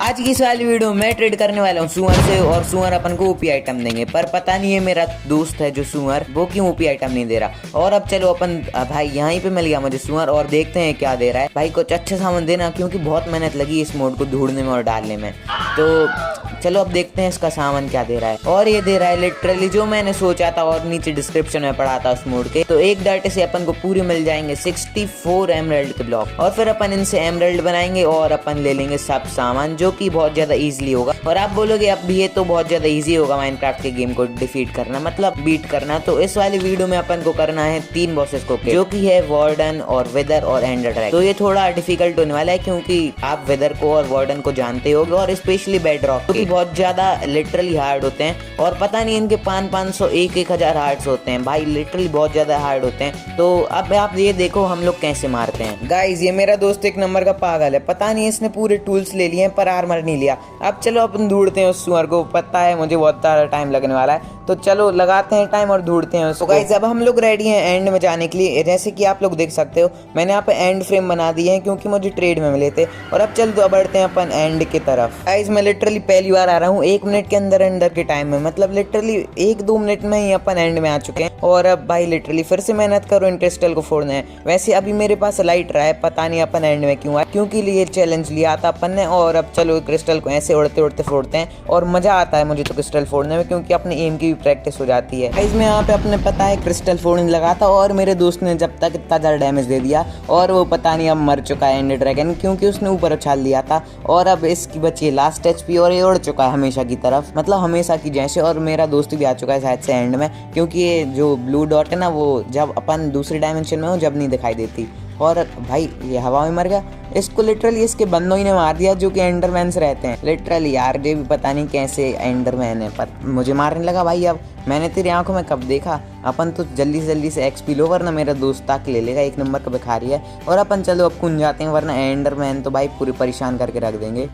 आज की इस वाली वीडियो में मैं ट्रेड करने वाला हूँ सुअर से और सुअर अपन को ओपी आइटम देंगे। पर पता नहीं है मेरा दोस्त है जो सुअर वो क्यों ओपी आइटम नहीं दे रहा। और अब चलो अपन भाई यहीं पे मिल गया मुझे सुअर और देखते हैं क्या दे रहा है। भाई कुछ अच्छा सामान देना क्योंकि बहुत मेहनत लगी इस मोड को ढूंढने में और डालने में। तो चलो अब देखते हैं इसका सामान क्या दे रहा है। और ये दे रहा है लिटरली जो मैंने सोचा था और नीचे डिस्क्रिप्शन में पढ़ा था उस मोड के। तो एक डाटे से अपन को पूरे मिल जाएंगे 64 एमराल्ड के ब्लॉक और फिर अपन इनसे एमराल्ड बनाएंगे और अपन ले लेंगे सब सामान जो कि बहुत ज्यादा इजीली होगा। और आप बोलोगे अब भी ये तो बहुत ज्यादा इजी होगा माइनक्राफ्ट के गेम को डिफीट करना मतलब बीट करना। तो इस वाली वीडियो में अपन को करना है 3 बॉसेस को जो कि है वार्डन और वेदर और एंडर ड्रैगन। तो ये थोड़ा डिफिकल्ट होने वाला है क्योंकि आप वेदर को और वार्डन को जानते होगे और स्पेशली बेडरॉक क्योंकि बहुत ज्यादा लिटरली हार्ड होते हैं। और पता नहीं इनके 500 1,000 हार्ड्स होते हैं भाई, लिटरली बहुत ज्यादा हार्ड होते हैं। तो अब आप ये देखो हम लोग कैसे मारते हैं। गाइस ये मेरा दोस्त एक नंबर का पागल है, पता नहीं इसने पूरे टूल्स ले लिए हैं पर आर्मर नहीं लिया। अब चलो अपन ढूंढते हैं उस सुअर को, पता है मुझे बहुत सारा टाइम लगने वाला है तो चलो लगाते हैं टाइम और ढूंढते हैं उसको। गाइस अब हम लोग रेडी हैं एंड में जाने के लिए। जैसे कि आप लोग देख सकते हो मैंने यहाँ पे एंड फ्रेम बना दिए हैं क्योंकि मुझे ट्रेड में मिले थे। और अब चल तो बढ़ते हैं अपन एंड की तरफ। गाइस मैं लिटरली पहली बार आ रहा हूँ 1 मिनट के अंदर के टाइम में, मतलब लिटरली 1-2 मिनट में ही अपन एंड में आ चुके हैं। और अब भाई लिटरली फिर से मेहनत करो इन क्रिस्टल को फोड़ना है। वैसे अभी मेरे पास लाइट रहा है, पता नहीं अपन एंड में क्यों आए क्योंकि ये चैलेंज लिया था अपन ने। और अब चलो क्रिस्टल को ऐसे उड़ते उड़ते फोड़ते हैं और मजा आता है मुझे तो क्रिस्टल फोड़ने में क्योंकि अपने एम की भी प्रैक्टिस हो जाती है। इसमें यहाँ पे अपने पता है क्रिस्टल फोड़ने लगा था और मेरे दोस्त ने जब तक इतना ज्यादा डैमेज दे दिया और वो पता नहीं अब मर चुका है एंडर ड्रैगन क्योंकि उसने ऊपर उछाल दिया था। और अब इसकी बची है लास्ट एचपी और ये उड़ चुका है हमेशा की तरफ, मतलब हमेशा की जैसे। और मेरा दोस्त भी आ चुका है शायद से एंड में क्योंकि ये जो ब्लू डॉट है ना वो जब अपन दूसरी डायमेंशन में हो जब नहीं दिखाई देती। और भाई ये हवा में मर गया, इसको लिटरली इसके बंदों ही ने मार दिया जो कि एंडरमैन्स रहते हैं। लिटरली यार ये भी पता नहीं कैसे एंडरमैन है पर मुझे मारने लगा भाई। अब मैंने तेरी आंखों में कब देखा। अपन तो जल्दी से एक्सपी लो वरना मेरा दोस्त ताक ले लेगा, 1 नंबर का भिखारी है। और अपन चलो अब कुन जाते हैं वरना एंडरमैन तो भाई पूरी परेशान करके रख देंगे।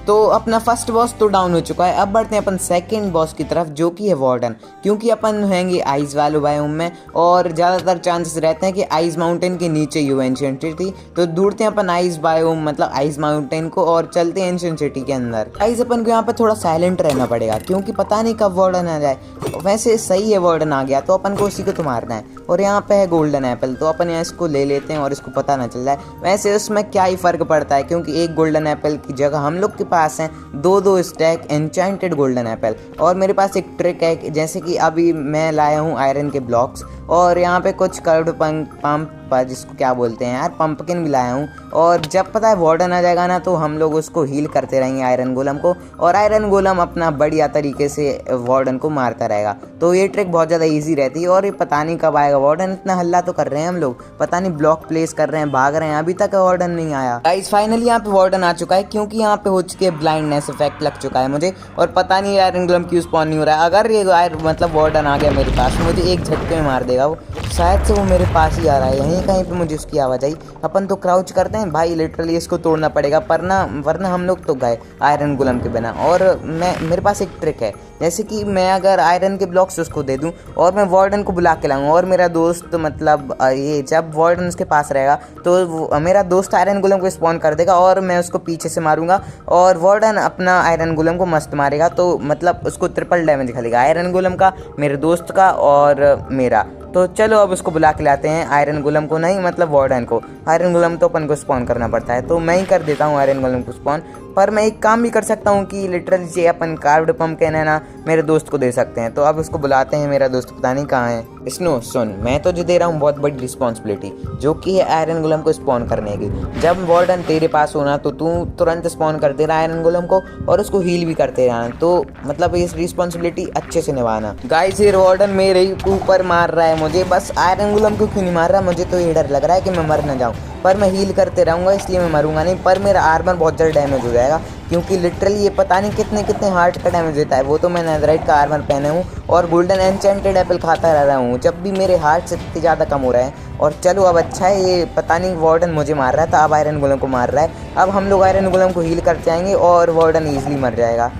तो अपना फर्स्ट बॉस तो डाउन हो चुका है। अब बढ़ते हैं अपन सेकंड बॉस की तरफ जो कि है वार्डन क्योंकि अपन रहेंगे आइस वाले बायोम में और ज़्यादातर चांसेस रहते हैं कि आइस माउंटेन के नीचे ही हो एंशिएंट सिटी। तो ढूंढते हैं अपन आइस बायोम मतलब आइस माउंटेन को और चलते हैं एंशिएंट सिटी के अंदर। आइस अपन को यहाँ पे थोड़ा साइलेंट रहना पड़ेगा क्योंकि पता नहीं कब वार्डन आ जाए। वैसे सही है वार्डन आ गया तो अपन को उसी को तो मारना है। और यहाँ पे है गोल्डन एप्पल तो अपन यहाँ इसको ले लेते हैं और इसको पता ना चल जाए। वैसे उसमें क्या ही फर्क पड़ता है क्योंकि एक गोल्डन एप्पल की जगह हम लोग के पास है 2 स्टैक एन्चेंटेड गोल्डन एप्पल। और मेरे पास एक ट्रिक है जैसे कि अभी मैं लाया हूँ आयरन के ब्लॉक्स और यहाँ पे कुछ कर्व्ड पंप जिसको क्या बोलते हैं यार पंपकिन भी लाया हूँ। और जब पता है वार्डन आ जाएगा ना तो हम लोग उसको हील करते रहेंगे आयरन गोलम को और आयरन गोलम अपना बढ़िया तरीके से वार्डन को मारता रहेगा। तो ये ट्रिक बहुत ज़्यादा इजी रहती है। और ये पता नहीं कब आएगा वार्डन, इतना हल्ला तो कर रहे हैं हम लोग, पता नहीं ब्लॉक प्लेस कर रहे हैं भाग रहे हैं, अभी तक वार्डन नहीं आया। गाइस फाइनली यहाँ पे वार्डन आ चुका है क्योंकि यहाँ पे हो चुके ब्लाइंडनेस इफेक्ट लग चुका है मुझे। और पता नहीं आयरन गोलम क्यों स्पॉन नहीं हो रहा है। अगर ये मतलब वार्डन आ गया मेरे पास मुझे एक झटके में मार देगा वो, शायद से वो मेरे पास ही आ रहा है, यहीं कहीं पे मुझे उसकी आवाज़ आई। अपन तो क्राउच करते हैं भाई, लिटरली इसको तोड़ना पड़ेगा वरना हम लोग तो गए आयरन गोलम के बिना। और मेरे पास एक ट्रिक है जैसे कि मैं अगर आयरन के ब्लॉक्स उसको दे दूं और मैं वार्डन को बुला के लाऊं और मेरा दोस्त मतलब ये जब वार्डन उसके पास रहेगा तो मेरा दोस्त आयरन गोलम को स्पॉन कर देगा और मैं उसको पीछे से मारूंगा और वार्डन अपना आयरन गोलम को मस्त मारेगा। तो मतलब उसको ट्रिपल डैमेज खेलेगा आयरन गोलम का, मेरे दोस्त का और मेरा। तो चलो अब उसको बुला के लाते हैं आयरन गोलम को, नहीं मतलब वार्डन को। आयरन गोलम तो अपन को स्पॉन करना पड़ता है तो मैं ही कर देता हूँ आयरन गोलम को स्पॉन। पर मैं एक काम भी कर सकता हूँ कि लिटरली जे अपन कार्व्ड पंपकिन है ना मेरे दोस्त को दे सकते हैं। तो अब उसको बुलाते हैं, मेरा दोस्त पता नहीं कहाँ है। स्नो सुन, मैं तुझे दे रहा हूँ बहुत बड़ी रिस्पॉन्सिबिलिटी जो कि है आयरन गोलम को स्पॉन करने की। जब वार्डन तेरे पास होना तो तू तुरंत स्पॉन कर दे रहा आयरन गोलम को और उसको हील भी करते रहना। तो मतलब इस रिस्पॉन्सिबिलिटी अच्छे से निभाना। गाइस ये वार्डन मेरे ही ऊपर मार रहा है मुझे, बस आयरन गोलम को क्यों नहीं मार रहा मुझे तो ये डर लग रहा है कि मैं मर ना जाऊँ। पर मैं हील करते रहूँगा इसलिए मैं मरूंगा नहीं। पर मेरा आर्मर बहुत ज़्यादा डैमेज हो जाएगा क्योंकि लिटरली ये पता नहीं कितने हार्ट का डैमेज देता है। वो तो मैं नेथराइट का आर्मर पहने हूँ और गोल्डन एन्चेंटेड एप्पल खाता रह रहा हूँ जब भी मेरे हार्ट से इतने ज़्यादा कम हो रहा है। और चलो अब अच्छा है ये पता नहीं वार्डन मुझे मार रहा था अब आयरन गोलम को मार रहा है। अब हम लोग आयरन गोलम को हील करते जाएंगे और वार्डन ईजिली मर जाएगा।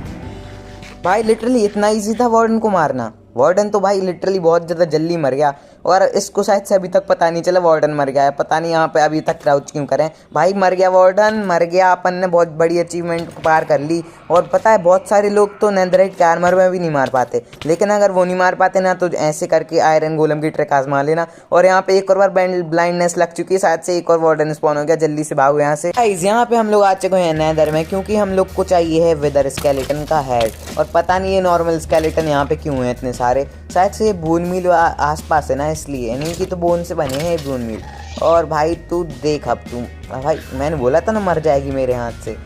भाई लिटरली इतना ईजी था वार्डन को मारना, वार्डन तो भाई लिटरली बहुत ज़्यादा जल्दी मर गया और इसको शायद से अभी तक पता नहीं चला वार्डन मर गया है। पता नहीं यहाँ पे अभी तक क्राउच क्यों करें। भाई मर गया वार्डन, मर गया। अपन ने बहुत बड़ी अचीवमेंट पार कर ली। और पता है बहुत सारे लोग तो नेदरराइट के आर्मर में भी नहीं मार पाते, लेकिन अगर वो नहीं मार पाते ना तो ऐसे करके आयरन गोलम की ट्रिक आजमा लेना। और यहाँ पे एक और बार ब्लाइंडनेस लग चुकी है, शायद से एक और वार्डन स्पॉन हो गया। जल्दी से भागो यहाँ से। गाइस यहाँ पे हम लोग आ चुके हैं नेदर में, क्योंकि हम लोग को चाहिए है विदर स्केलेटन का हेड। और पता नहीं ये नॉर्मल स्केलेटन यहाँ पे क्यों है इतने सारे, शायद से ये बोन मील आसपास है ना, इसलिए इन्हीं की तो बोन से बने हैं बोन मील। और भाई तू देख, अब तू भाई मैंने बोला था ना मर जाएगी मेरे हाथ से।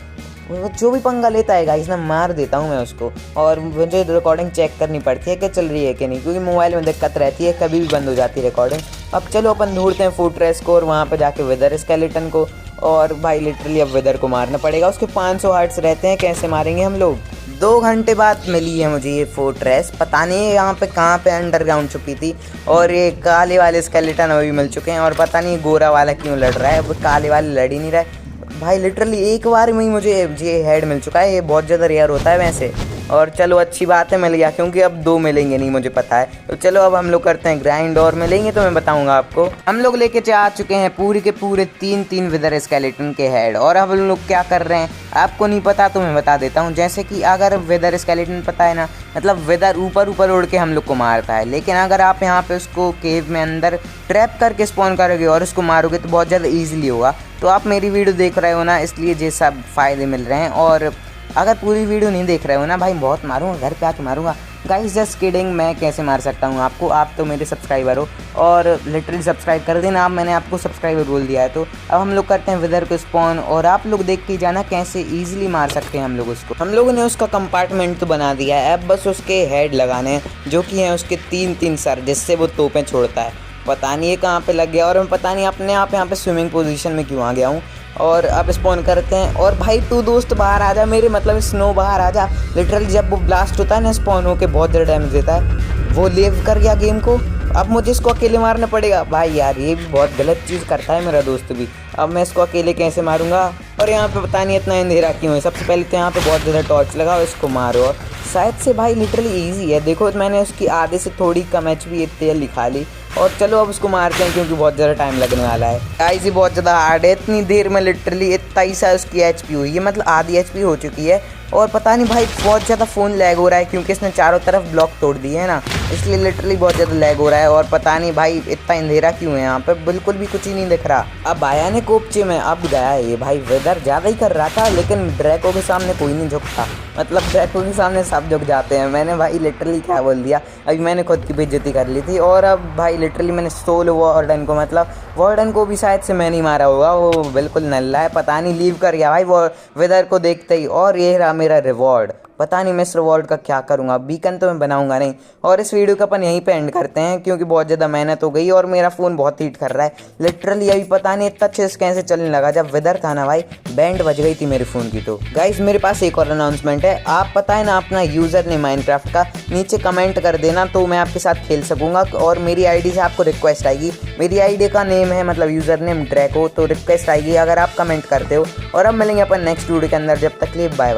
वो जो भी पंगा लेता है गाइस ना मार देता हूँ मैं उसको। और मुझे रिकॉर्डिंग चेक करनी पड़ती है कि चल रही है कि नहीं, क्योंकि मोबाइल में दिक्कत रहती है, कभी भी बंद हो जाती है रिकॉर्डिंग। अब चलो अपन ढूंढते हैं फोर्ट्रेस को और वहाँ पे जाके विदर स्केलेटन को। और भाई लिटरली अब विदर को मारना पड़ेगा। उसके 500 हार्ट्स रहते हैं, कैसे मारेंगे हम लोग। 2 घंटे बाद मिली है मुझे ये फोर्ट्रेस। पता नहीं यहाँ पे कहाँ पे अंडरग्राउंड छुपी थी। और ये काले वाले स्केलेटन अभी मिल चुके हैं। और पता नहीं गोरा वाला क्यों लड़ रहा है, वो काले वाले लड़ ही नहीं रहा है। भाई लिटरली एक बार में ही मुझे ये हेड मिल चुका है। ये बहुत ज़्यादा रेयर होता है वैसे। और चलो अच्छी बात है मिल गया, क्योंकि अब 2 मिलेंगे नहीं मुझे पता है। तो चलो अब हम लोग करते हैं ग्राइंड, और मिलेंगे तो मैं बताऊंगा आपको। हम लोग लेके आ चुके हैं पूरे के पूरे 3 विदर स्केलेटन के हेड। और अब हम लोग क्या कर रहे हैं आपको नहीं पता तो मैं बता देता हूँ। जैसे कि अगर विदर स्केलेटन पता है ना, मतलब विदर ऊपर ऊपर उड़ के हम लोग को मारता है। लेकिन अगर आप यहाँ पे उसको केव में अंदर ट्रैप करके स्पॉन करोगे और उसको मारोगे तो बहुत ज़्यादा ईजिली होगा। तो आप मेरी वीडियो देख रहे हो ना, इसलिए ये सब फ़ायदे मिल रहे हैं। और अगर पूरी वीडियो नहीं देख रहे हो ना भाई, बहुत मारूंगा, घर पे आके मारूंगा। गाइस जस्ट किडिंग, मैं कैसे मार सकता हूँ आपको, आप तो मेरे सब्सक्राइबर हो और लिटरली सब्सक्राइब कर देना। आप मैंने आपको सब्सक्राइबर बोल दिया है। तो अब हम लोग करते हैं विदर को स्पॉन, और आप लोग देख के जाना कैसे ईजिली मार सकते हैं हम लोग उसको। हम लोगों ने उसका कंपार्टमेंट तो बना दिया है, अब बस उसके हेड लगाने हैं, जो कि हैं उसके 3 सर, जिससे वो तोपें छोड़ता है। पता नहीं ये कहाँ पे लग गया, और मैं पता नहीं अपने आप यहाँ पे स्विमिंग पोजीशन में क्यों आ गया हूँ। और अब स्पॉन करते हैं। और भाई तू दोस्त बाहर आ जा, मेरे मतलब स्नो बाहर आ जा। लिटरली जब वो ब्लास्ट होता है ना स्पॉन होके बहुत ज़्यादा डैमेज देता है। वो लीव कर गया गेम को, अब मुझे इसको अकेले मारना पड़ेगा। भाई यार ये भी बहुत गलत चीज़ करता है मेरा दोस्त भी। अब मैं इसको अकेले कैसे मारूंगा। और यहाँ पे पता नहीं इतना अंधेरा क्यों है। सबसे पहले तो यहाँ पे बहुत ज़्यादा टॉर्च लगाओ, इसको मारो। और शायद से भाई लिटरली ईजी है। देखो मैंने उसकी आधे से थोड़ी कम HP तेल लिखा ली। और चलो अब उसको मारते हैं, क्योंकि बहुत ज़्यादा टाइम लगने वाला है। गाइस ये बहुत ज़्यादा हार्ड है, इतनी देर में लिटरली इतना ही सा उसकी HP हुई है, मतलब आधी HP हो चुकी है। और पता नहीं भाई बहुत ज़्यादा फ़ोन लैग हो रहा है, क्योंकि इसने चारों तरफ ब्लॉक तोड़ दिए है ना, इसलिए लिटरली बहुत ज़्यादा लैग हो रहा है। और पता नहीं भाई इतना अंधेरा क्यों है यहाँ पे, बिल्कुल भी कुछ ही नहीं दिख रहा। अब आया ने कोपचे में, अब गया ये भाई वेदर ज़्यादा ही कर रहा था, लेकिन ड्रैको के सामने कोई नहीं झुकता। मतलब ड्रैको के सामने सब झुक जाते हैं। मैंने भाई लिटरली क्या बोल दिया, अभी मैंने खुद की बेइज्जती कर ली थी। और अब भाई लिटरली मैंने सोलो वार्डन को, मतलब वार्डन को भी शायद से मैं नहीं मारा होगा, वो बिल्कुल नल्ला है। पता नहीं लीव कर गया भाई वो वेदर को देखते ही। और ये रहा मेरा रिवॉर्ड। पता नहीं मैं इस रिवॉर्ड का क्या करूँगा, बीकन तो मैं बनाऊंगा नहीं। और इस वीडियो को अपन यहीं पे एंड करते हैं, क्योंकि बहुत ज़्यादा मेहनत हो गई और मेरा फ़ोन बहुत हीट कर रहा है लिटरली। अभी पता नहीं इतना अच्छे से कैसे चलने लगा, जब वेदर था ना भाई बैंड बज गई थी मेरे फ़ोन की। तो गाइस मेरे पास एक और अनाउंसमेंट है, आप पता है ना अपना यूज़र नेम माइनक्राफ्ट का नीचे कमेंट कर देना, तो मैं आपके साथ खेल सकूँगा। और मेरी आईडी से आपको रिक्वेस्ट आएगी, मेरी आईडी का नेम है मतलब यूज़र नेम ड्रैको, तो रिक्वेस्ट आएगी अगर आप कमेंट करते हो। और अब मिलेंगे अपन नेक्स्ट वीडियो के अंदर, जब तक के लिए बाय बाय।